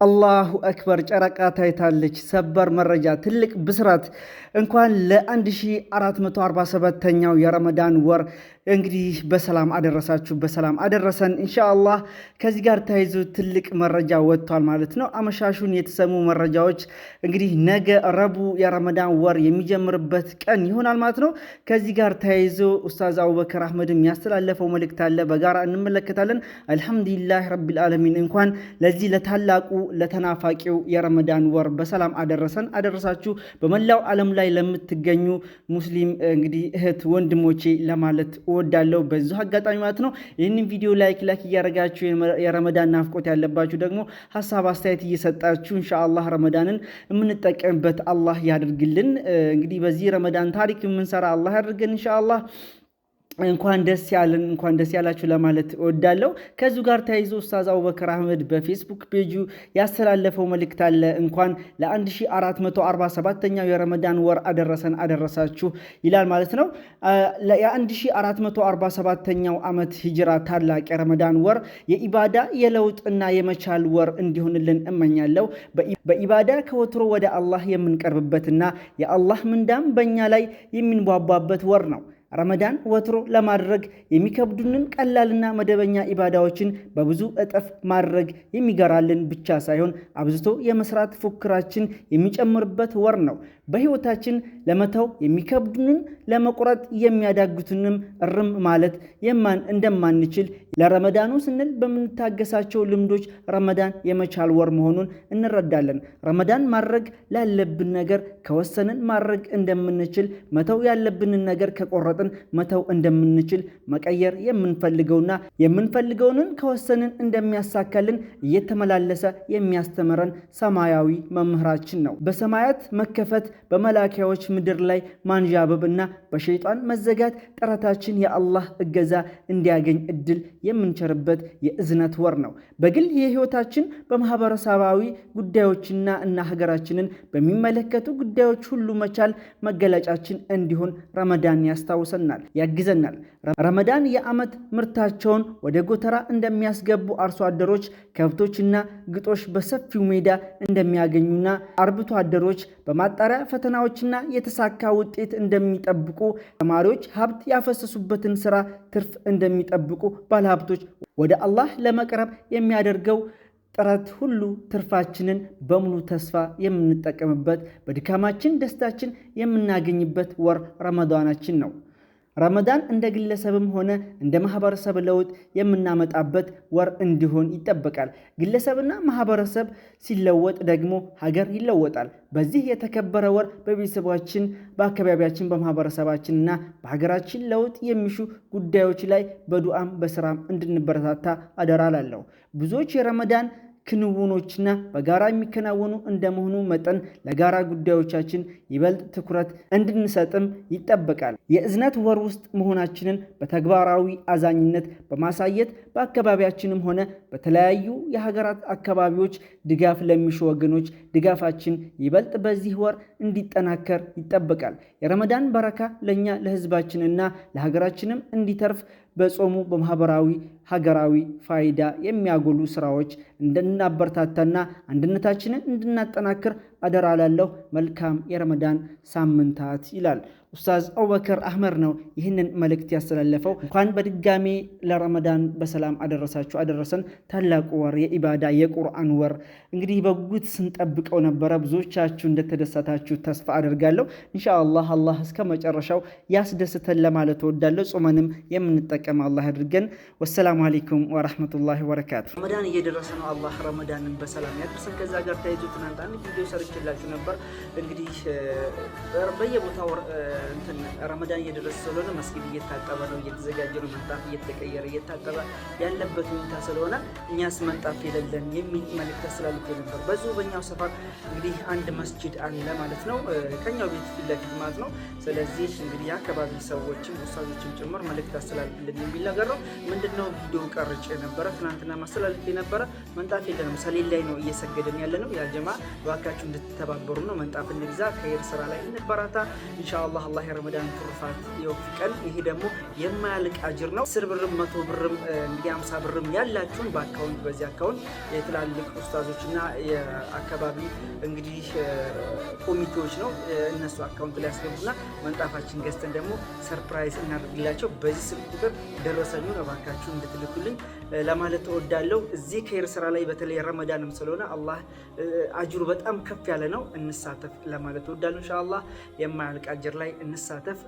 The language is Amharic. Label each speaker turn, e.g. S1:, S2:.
S1: አላሁ አክበር ጨረቃ ታይታለች። ሰበር መረጃ ትልቅ ብስራት እንኳን ለ1447ኛው የረመዳን ወር እንግዲህ በሰላም አደረሳችሁ በሰላም አደረሰን ኢንሻአላህ። ከዚህ ጋር ተያይዞ ትልቅ መረጃ ወጥቷል ማለት ነው። አመሻሹን የተሰሙ መረጃዎች እንግዲህ ነገ ረቡዕ የረመዳን ወር የሚጀምርበት ቀን ይሆናል ማለት ነው። ከዚህ ጋር ተያይዞ ኡስታዝ አቡበከር አህመድም ያስተላለፈው መልእክት አለ፣ በጋራ እንመለከታለን። አልሐምዱሊላህ ረቢል ዓለሚን እንኳን ለዚህ ለታላቁ ለተናፋቂው የረመዳን ወር በሰላም አደረሰን አደረሳችሁ። በመላው ዓለም ላይ ለምትገኙ ሙስሊም እንግዲህ እህት ወንድሞቼ ለማለት እወዳለሁ በዚሁ አጋጣሚ ማለት ነው። ይህንን ቪዲዮ ላይክ እያደረጋችሁ የረመዳን ናፍቆት ያለባችሁ ደግሞ ሀሳብ አስተያየት እየሰጣችሁ ኢንሻአላህ ረመዳንን የምንጠቀምበት አላህ ያድርግልን። እንግዲህ በዚህ ረመዳን ታሪክ የምንሰራ አላህ ያድርገን ኢንሻአላህ። እንኳን ደስ ያለን እንኳን ደስ ያላችሁ ለማለት እወዳለሁ። ከዚሁ ጋር ተያይዞ ኡስታዝ አቡበከር አህመድ በፌስቡክ ፔጁ ያስተላለፈው መልእክት አለ። እንኳን ለ1447ኛው የረመዳን ወር አደረሰን አደረሳችሁ ይላል ማለት ነው። የ1447ኛው ዓመት ሂጅራ ታላቅ የረመዳን ወር የኢባዳ የለውጥና የመቻል ወር እንዲሆንልን እመኛለሁ። በኢባዳ ከወትሮ ወደ አላህ የምንቀርብበትና የአላህ ምንዳም በእኛ ላይ የሚንቧቧበት ወር ነው። ረመዳን ወትሮ ለማድረግ የሚከብዱንን ቀላልና መደበኛ ኢባዳዎችን በብዙ እጥፍ ማድረግ የሚገራልን ብቻ ሳይሆን አብዝቶ የመስራት ፉክራችን የሚጨምርበት ወር ነው። በህይወታችን ለመተው የሚከብዱንን ለመቁረጥ የሚያዳግቱንም እርም ማለት እንደማንችል ለረመዳኑ ስንል በምንታገሳቸው ልምዶች ረመዳን የመቻል ወር መሆኑን እንረዳለን። ረመዳን ማድረግ ላለብን ነገር ከወሰንን ማድረግ እንደምንችል፣ መተው ያለብንን ነገር ከቆረጥን መተው እንደምንችል፣ መቀየር የምንፈልገውን ከወሰንን እንደሚያሳካልን እየተመላለሰ የሚያስተምረን ሰማያዊ መምህራችን ነው። በሰማያት መከፈት፣ በመላእክቶች ምድር ላይ ማንዣበብና በሸይጣን መዘጋት ጥረታችን የአላህ እገዛ እንዲያገኝ እድል የምንቸርበት የእዝነት ወር ነው። በግል የህይወታችን በማህበረሰባዊ ጉዳዮችና ሀገራችንን በሚመለከቱ ጉዳዮች ሁሉ መቻል መገለጫችን እንዲሆን ረመዳን ያስታውሰናል፣ ያግዘናል። ረመዳን የዓመት ምርታቸውን ወደ ጎተራ እንደሚያስገቡ አርሶ አደሮች ከብቶችና ግጦሽ በሰፊው ሜዳ እንደሚያገኙና አርብቶ አደሮች በማጣሪያ ፈተናዎችና የተሳካ ውጤት እንደሚጠብቁ፣ ተማሪዎች ሀብት ያፈሰሱበትን ስራ ትርፍ እንደሚጠብቁ፣ ባለሀብቶች ወደ አላህ ለመቅረብ የሚያደርገው ጥረት ሁሉ ትርፋችንን በሙሉ ተስፋ የምንጠቀምበት፣ በድካማችን ደስታችን የምናገኝበት ወር ረመዳናችን ነው። ረመዳን እንደ ግለሰብም ሆነ እንደ ማህበረሰብ ለውጥ የምናመጣበት ወር እንዲሆን ይጠበቃል። ግለሰብና ማህበረሰብ ሲለወጥ ደግሞ ሀገር ይለወጣል። በዚህ የተከበረ ወር በቤተሰባችን፣ በአካባቢያችን፣ በማህበረሰባችንና በሀገራችን ለውጥ የሚሹ ጉዳዮች ላይ በዱዓም በስራም እንድንበረታታ አደራ ላለሁ። ብዙዎች የረመዳን ክንውኖችና በጋራ የሚከናወኑ እንደመሆኑ መጠን ለጋራ ጉዳዮቻችን ይበልጥ ትኩረት እንድንሰጥም ይጠበቃል። የእዝነት ወር ውስጥ መሆናችንን በተግባራዊ አዛኝነት በማሳየት በአካባቢያችንም ሆነ በተለያዩ የሀገራት አካባቢዎች ድጋፍ ለሚሹ ወገኖች ድጋፋችን ይበልጥ በዚህ ወር እንዲጠናከር ይጠበቃል። የረመዳን በረካ ለእኛ ለህዝባችንና ለሀገራችንም እንዲተርፍ በጾሙ በማህበራዊ ሀገራዊ ፋይዳ የሚያጎሉ ስራዎች እንድናበረታታና አንድነታችንን እንድናጠናክር አደራ ላለሁ። መልካም የረመዳን ሳምንታት ይላል ኡስታዝ አቡበከር አህመድ ነው ይህንን መልእክት ያስተላለፈው። እንኳን በድጋሚ ለረመዳን በሰላም አደረሳችሁ አደረሰን። ታላቁ ወር የኢባዳ የቁርአን ወር እንግዲህ በጉጉት ስንጠብቀው ነበረ። ብዙዎቻችሁ እንደተደሰታችሁ ተስፋ አደርጋለሁ። ኢንሻአላህ አላህ እስከ መጨረሻው ያስደስተን ለማለት እወዳለሁ። ጾመንም የምንጠቀም አላህ ያድርገን። ወሰላሙ አለይኩም ወራህመቱላሂ ወበረካቱ። ረመዳን እየደረሰ ነው። አላህ ረመዳንን በሰላም ያደርሰን። ከዛ ጋር ተያይዞ ትናንት አንድ ቪዲዮ ሰርችላችሁ ነበር። እንግዲህ በየቦታው ረመዳን እየደረሰ ስለሆነ መስጊድ እየታጠበ ነው፣ እየተዘጋጀ ነው፣ ምንጣፍ እየተቀየረ እየታጠበ ያለበት ሁኔታ ስለሆነ እኛስ ምንጣፍ የሌለን የሚል መልእክት አስተላልፎ ነበር። በዚሁ በእኛው ሰፈር እንግዲህ አንድ መስጂድ አለ ማለት ነው፣ ከኛው ቤት ፊት ለፊት ማለት ነው። ስለዚህ እንግዲህ የአካባቢ ሰዎችም ኡስታዞችም ጭምር መልእክት አስተላልፍልን የሚል ነገር ነው። ምንድነው ቪዲዮ ቀርጬ ነበረ ትናንትና ማስተላለፍ የነበረ ምንጣፍ የለንም፣ ሰሌን ላይ ነው እየሰገደን ያለ ነው። ያ ጀማ እባካችሁ እንድትተባበሩ ነው። ምንጣፍ እንግዛ፣ ከይር ስራ ላይ እንበራታ ኢንሻአላህ። አላህ የረመዳን ትሩፋት ይወፍቀን። ይሄ ደግሞ የማያልቅ አጅር ነው። 10 ብርም 100 ብርም እንግዲህ 50 ብርም ያላችሁን በአካውንት በዚህ አካውንት የትላልቅ ኡስታዞችና የአካባቢ እንግዲህ ኮሚቴዎች ነው እነሱ አካውንት ላይ ያስገቡና መንጣፋችን ገዝተን ደግሞ ሰርፕራይዝ እናደርግላቸው። በዚህ ስልክ ቁጥር ደረሰኙን እባካችሁ እንድትልኩልኝ ለማለት እወዳለሁ። እዚህ ከይር ስራ ላይ በተለይ ረመዳንም ስለሆነ አላህ አጅሩ በጣም ከፍ ያለ ነው። እንሳተፍ ለማለት እወዳለሁ። ኢንሻአላህ የማያልቅ አጅር ላይ እንሳተፍ።